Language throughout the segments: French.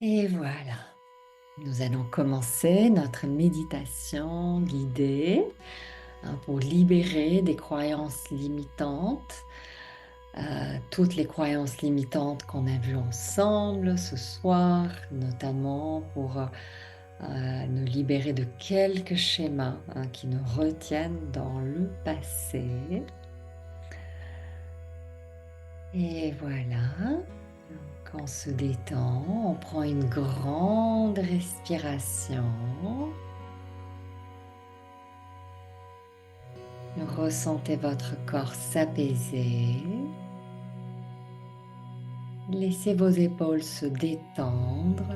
Et voilà, nous allons commencer notre méditation guidée pour libérer des croyances limitantes, toutes les croyances limitantes qu'on a vues ensemble ce soir, notamment pour nous libérer de quelques schémas qui nous retiennent dans le passé. Et voilà. Quand on se détend, on prend une grande respiration. Ressentez votre corps s'apaiser. Laissez vos épaules se détendre.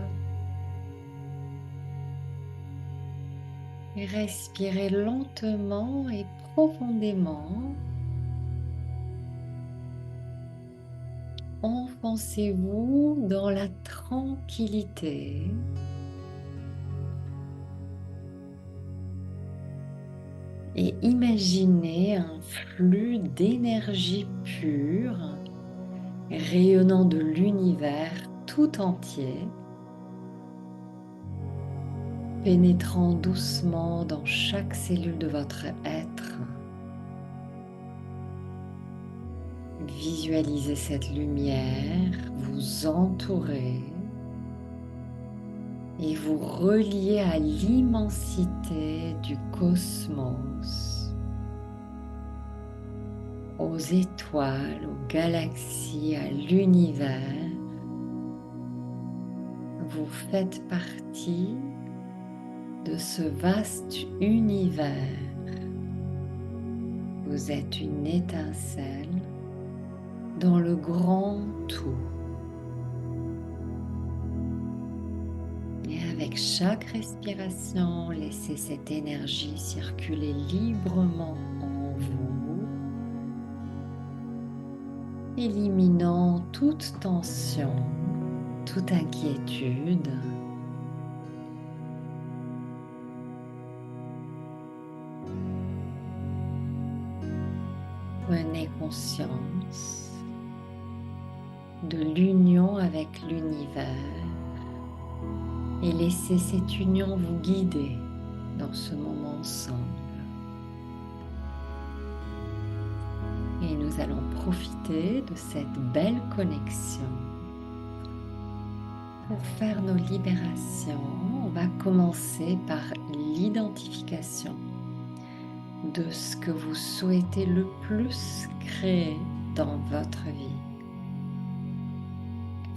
Et respirez lentement et profondément. Enfoncez-vous dans la tranquillité. Et imaginez un flux d'énergie pure rayonnant de l'univers tout entier, pénétrant doucement dans chaque cellule de votre être. Visualisez cette lumière vous entourer et vous relier à l'immensité du cosmos, aux étoiles, aux galaxies, à l'univers. Vous faites partie de ce vaste univers. Vous êtes une étincelle dans le grand tout. Et avec chaque respiration, laissez cette énergie circuler librement en vous, éliminant toute tension, toute inquiétude. Prenez conscience de l'union avec l'univers et laissez cette union vous guider dans ce moment ensemble. Et nous allons profiter de cette belle connexion pour faire nos libérations. On va commencer par l'identification de ce que vous souhaitez le plus créer dans votre vie.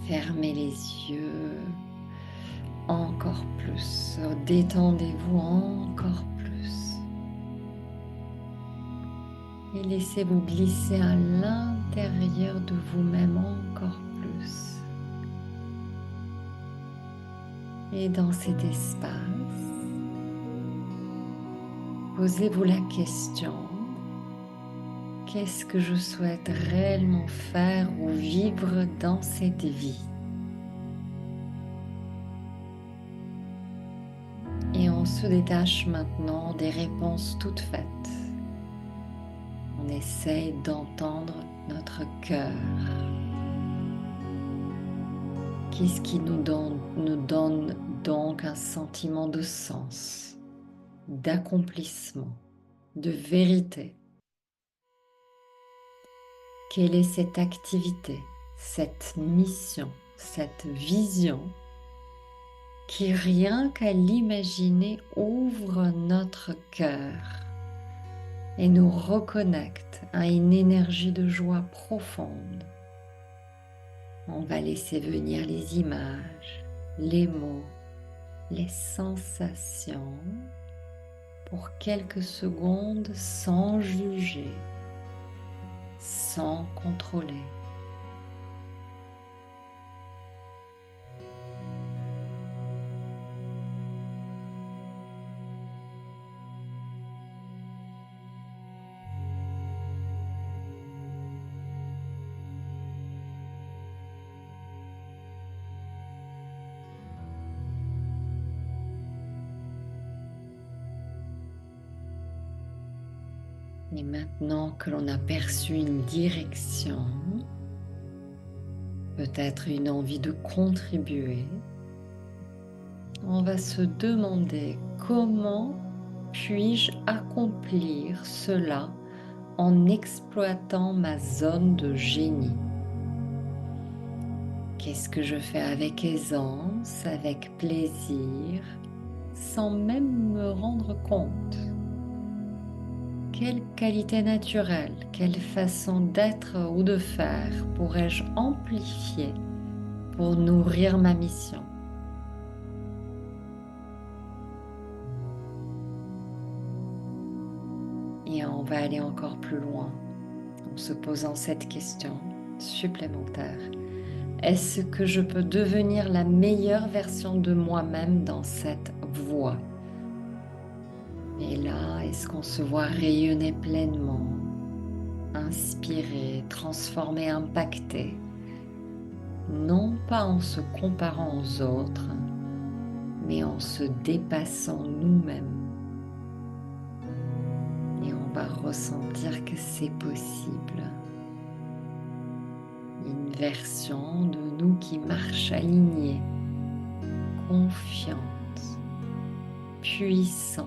Fermez les yeux encore plus, détendez-vous encore plus et laissez-vous glisser à l'intérieur de vous-même encore plus. Et dans cet espace, posez-vous la question: qu'est-ce que je souhaite réellement faire ou vivre dans cette vie? Et on se détache maintenant des réponses toutes faites. On essaye d'entendre notre cœur. Qu'est-ce qui nous donne donc un sentiment de sens, d'accomplissement, de vérité? Quelle est cette activité, cette mission, cette vision qui, rien qu'à l'imaginer, ouvre notre cœur et nous reconnecte à une énergie de joie profonde? On va laisser venir les images, les mots, les sensations pour quelques secondes sans juger, sans contrôler. Et maintenant que l'on a perçu une direction, peut-être une envie de contribuer, on va se demander comment puis-je accomplir cela en exploitant ma zone de génie. Qu'est-ce que je fais avec aisance, avec plaisir, sans même me rendre compte? Quelle qualité naturelle, quelle façon d'être ou de faire pourrais-je amplifier pour nourrir ma mission? Et on va aller encore plus loin en se posant cette question supplémentaire. Est-ce que je peux devenir la meilleure version de moi-même dans cette voie? Et là, est-ce qu'on se voit rayonner pleinement, inspirer, transformer, impacter, non pas en se comparant aux autres, mais en se dépassant nous-mêmes. Et on va ressentir que c'est possible. Une version de nous qui marche alignée, confiante, puissante.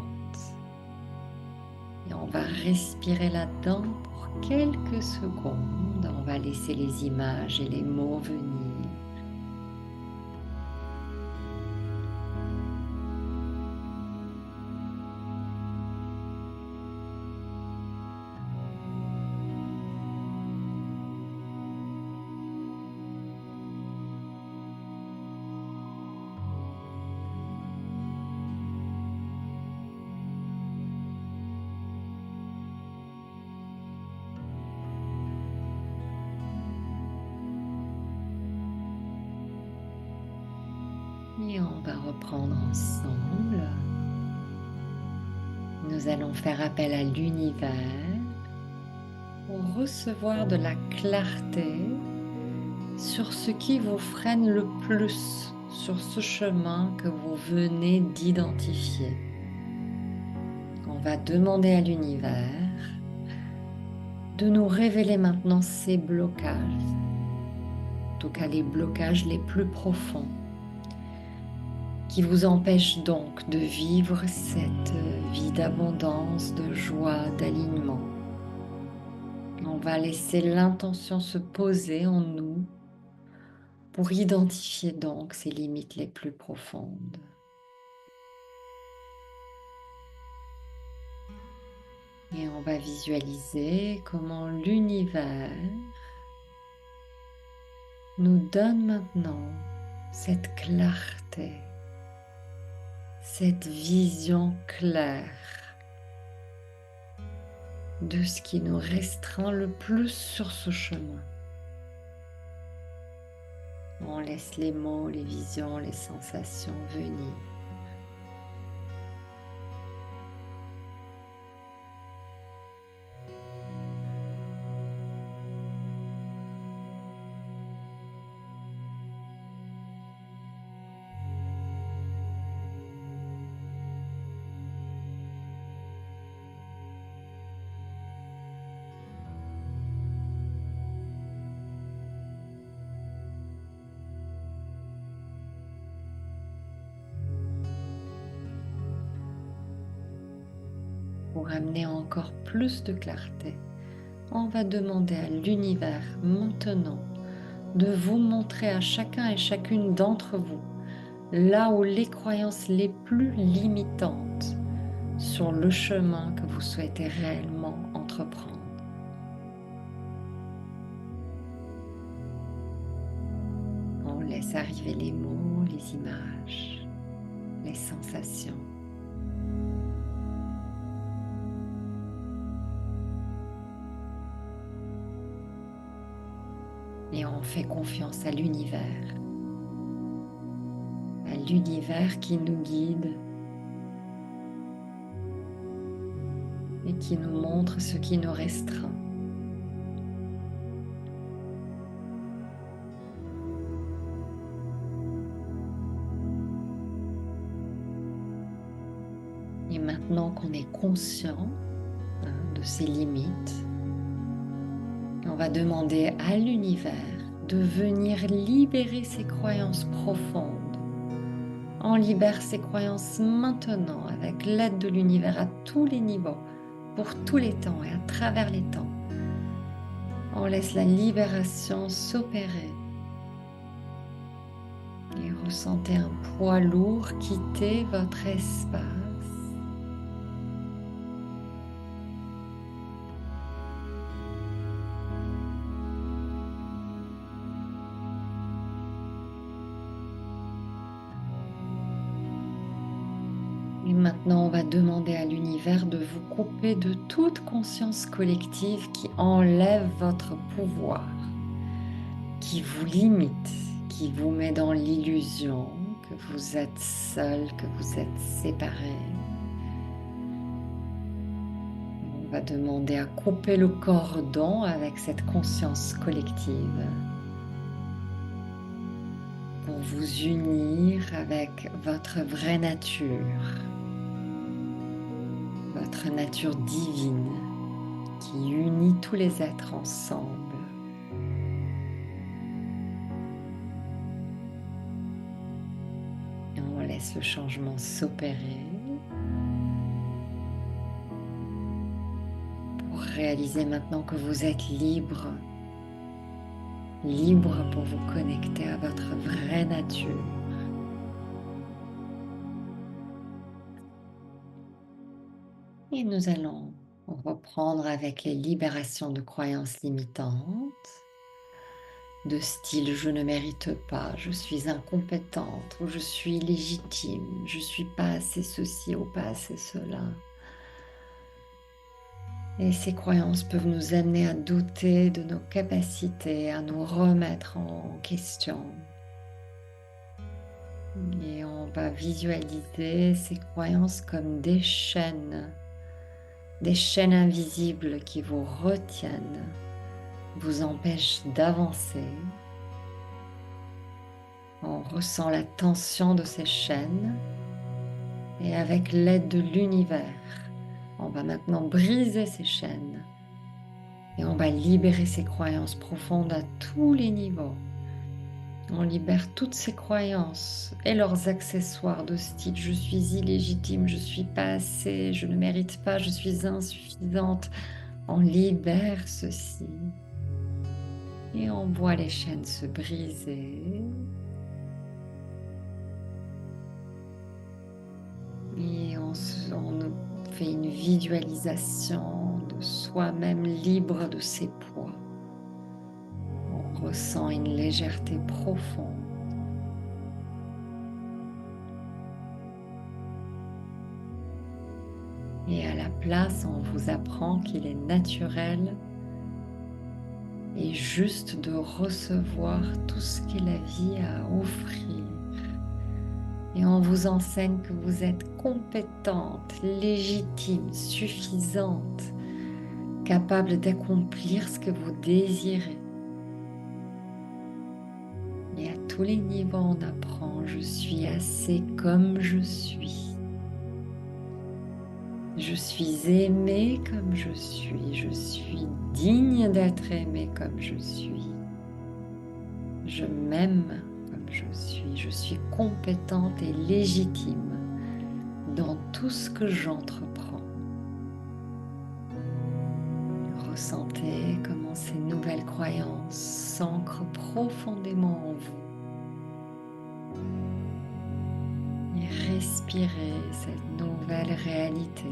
Et on va respirer là-dedans pour quelques secondes. On va laisser les images et les mots venir. Et on va reprendre ensemble. Nous allons faire appel à l'univers pour recevoir de la clarté sur ce qui vous freine le plus sur ce chemin que vous venez d'identifier. On va demander à l'univers de nous révéler maintenant ces blocages, en tout cas les blocages les plus profonds, qui vous empêchent donc de vivre cette vie d'abondance, de joie, d'alignement. On va laisser l'intention se poser en nous pour identifier donc ces limites les plus profondes. Et on va visualiser comment l'univers nous donne maintenant cette clarté, cette vision claire de ce qui nous restreint le plus sur ce chemin. On laisse les mots, les visions, les sensations venir. Pour amener encore plus de clarté, on va demander à l'univers maintenant de vous montrer à chacun et chacune d'entre vous là où les croyances les plus limitantes sur le chemin que vous souhaitez réellement entreprendre. On laisse arriver les mots, les images, les sensations. Et on fait confiance à l'univers qui nous guide et qui nous montre ce qui nous restreint. Et maintenant qu'on est conscient de ces limites, on va demander à l'univers de venir libérer ces croyances profondes On libère ces croyances maintenant avec l'aide de l'univers à tous les niveaux, pour tous les temps et à travers les temps. On laisse la libération s'opérer et ressentez un poids lourd quitter votre espace. Et maintenant, on va demander à l'univers de vous couper de toute conscience collective qui enlève votre pouvoir, qui vous limite, qui vous met dans l'illusion que vous êtes seul, que vous êtes séparé. On va demander à couper le cordon avec cette conscience collective pour vous unir avec votre vraie nature, votre nature divine qui unit tous les êtres ensemble. Et on laisse le changement s'opérer pour réaliser maintenant que vous êtes libre, libre pour vous connecter à votre vraie nature. Et nous allons reprendre avec les libérations de croyances limitantes, de style je ne mérite pas, je suis incompétente ou je suis illégitime, je suis pas assez ceci ou pas assez cela. Et ces croyances peuvent nous amener à douter de nos capacités, à nous remettre en question. Et on va visualiser ces croyances comme des chaînes invisibles qui vous retiennent, vous empêchent d'avancer. On ressent la tension de ces chaînes et avec l'aide de l'univers, on va maintenant briser ces chaînes et on va libérer ces croyances profondes à tous les niveaux. On libère toutes ces croyances et leurs accessoires de style je suis illégitime, je suis pas assez, je ne mérite pas, je suis insuffisante. On libère ceci et on voit les chaînes se briser. Et on fait une visualisation de soi-même libre de ses poids. On ressent une légèreté profonde. Et à la place, on vous apprend qu'il est naturel et juste de recevoir tout ce que la vie a à offrir. Et on vous enseigne que vous êtes compétente, légitime, suffisante, capable d'accomplir ce que vous désirez. Et à tous les niveaux, on apprend, je suis assez comme je suis. Je suis aimée comme je suis digne d'être aimée comme je suis. Je m'aime comme je suis compétente et légitime dans tout ce que j'entreprends. Ressentez comment ces nouvelles croyances s'ancrent profondément en vous. Et respirez cette nouvelle réalité.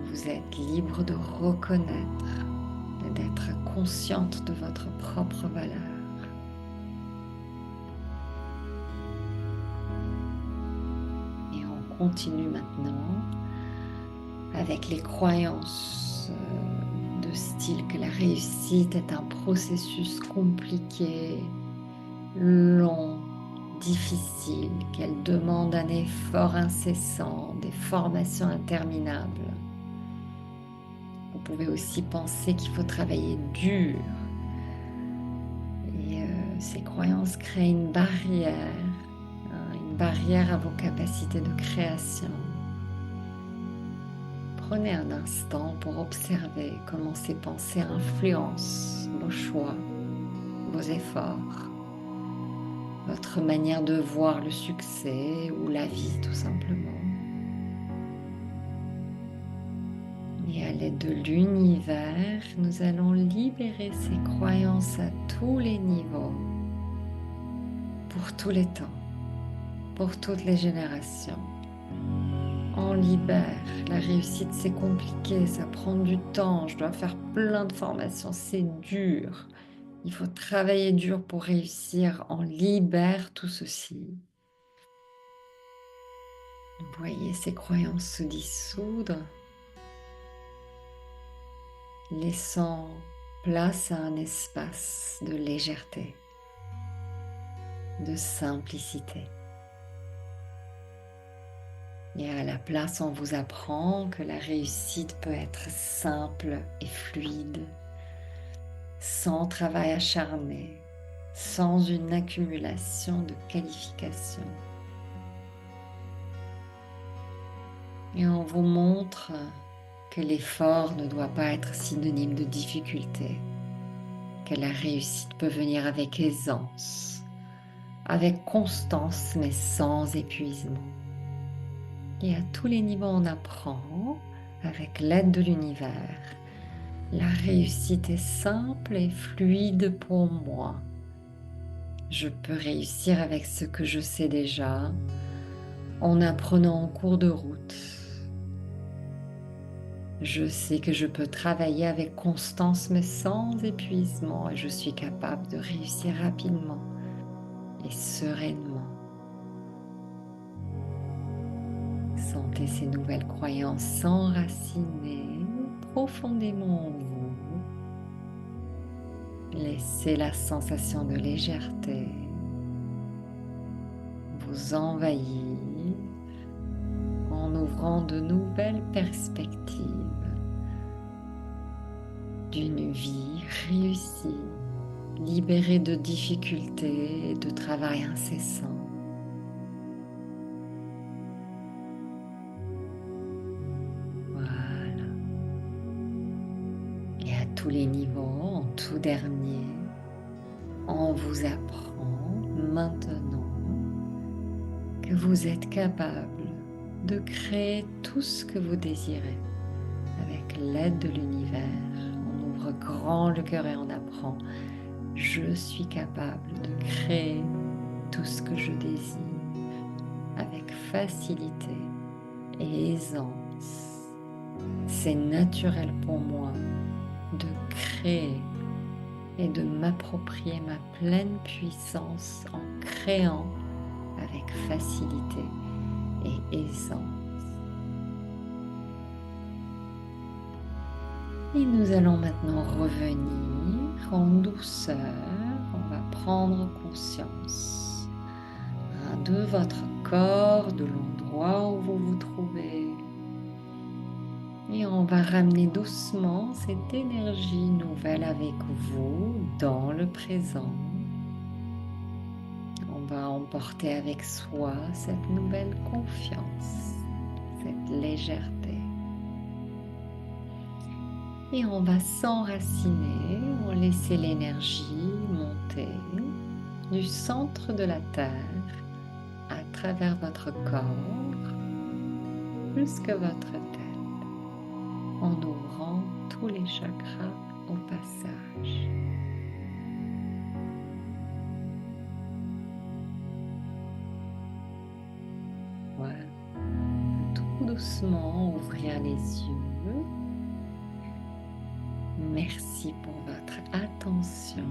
Vous êtes libre de reconnaître et d'être consciente de votre propre valeur. Et on continue maintenant avec les croyances de style que la réussite est un processus compliqué, long, difficile, qu'elle demande un effort incessant, des formations interminables. Vous pouvez aussi penser qu'il faut travailler dur. Et ces croyances créent une barrière à vos capacités de création. Prenez un instant pour observer comment ces pensées influencent vos choix, vos efforts. votre manière de voir le succès ou la vie tout simplement. Et à l'aide de l'univers, nous allons libérer ces croyances à tous les niveaux, pour tous les temps, pour toutes les générations. On libère. La réussite, c'est compliqué, ça prend du temps, je dois faire plein de formations, c'est dur. Il faut travailler dur pour réussir. On libère tout ceci. Vous voyez ces croyances se dissoudre, laissant place à un espace de légèreté, de simplicité. Et à la place, on vous apprend que la réussite peut être simple et fluide, sans travail acharné, sans une accumulation de qualifications. Et on vous montre que l'effort ne doit pas être synonyme de difficulté, que la réussite peut venir avec aisance, avec constance, mais sans épuisement. Et à tous les niveaux, on apprend, avec l'aide de l'univers, la réussite est simple et fluide pour moi. Je peux réussir avec ce que je sais déjà, en apprenant en cours de route. Je sais que je peux travailler avec constance mais sans épuisement et je suis capable de réussir rapidement et sereinement. Sentez ces nouvelles croyances s'enraciner profondément en vous. Laissez la sensation de légèreté vous envahir en ouvrant de nouvelles perspectives d'une vie réussie, libérée de difficultés et de travail incessant. Voilà. Et à tous les niveaux, en tout dernier, on vous apprend maintenant que vous êtes capable de créer tout ce que vous désirez avec l'aide de l'univers. On ouvre grand le cœur et on apprend. Je suis capable de créer tout ce que je désire avec facilité et aisance. C'est naturel pour moi de créer et de m'approprier ma pleine puissance en créant avec facilité et aisance. Et nous allons maintenant revenir en douceur. On va prendre conscience de votre corps, de l'endroit où vous vous trouvez. Et on va ramener doucement cette énergie nouvelle avec vous dans le présent. On va emporter avec soi cette nouvelle confiance, cette légèreté. Et on va s'enraciner, on va laisser l'énergie monter du centre de la Terre à travers votre corps jusqu'à votre tête, en ouvrant tous les chakras au passage. Voilà. Tout doucement ouvrir les yeux. Merci pour votre attention.